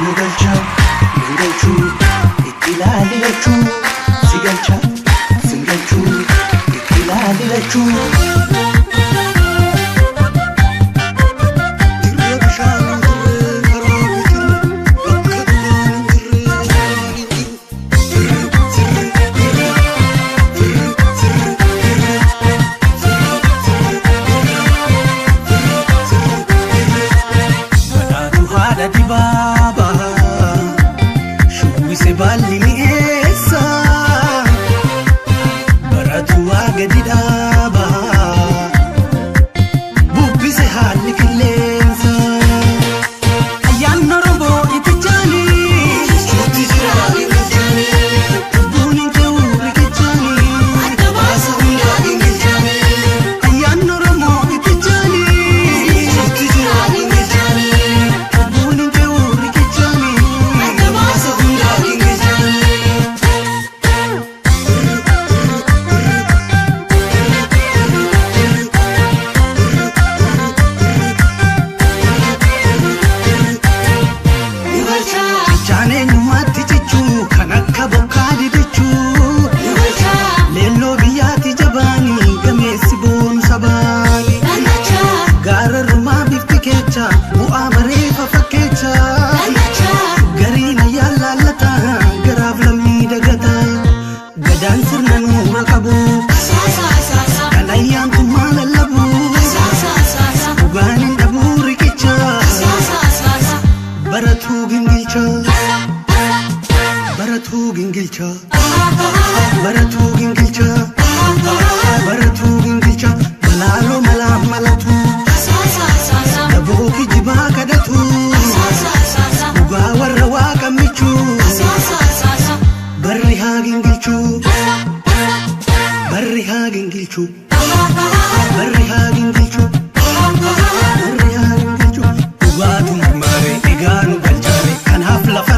nugalcha nugalchu ittilalilachu sigalcha singalchu ittilalilachu Baba, shubise balli mi'essa, baratu agadidaba, bubbise halli qilleensa, ayyaanni Oromoo itti jaani, itti jiraani gilchaani, lubbuun hin ta'u riqichaani, adda baasa hundaa hin gilchaani, ayyaanni Oromoo itti jaani, itti jiraani gilchaani. Baratu gingilcha, baratu gingilcha, malalo malam malatu, daboki jiba kadatu, uga warra waka michu, barri ha gingilchu, barri ha gingilchu, barri ha gingilchu, barri ha gingilchu, uga tumare iganu galchare, kanaf lafa.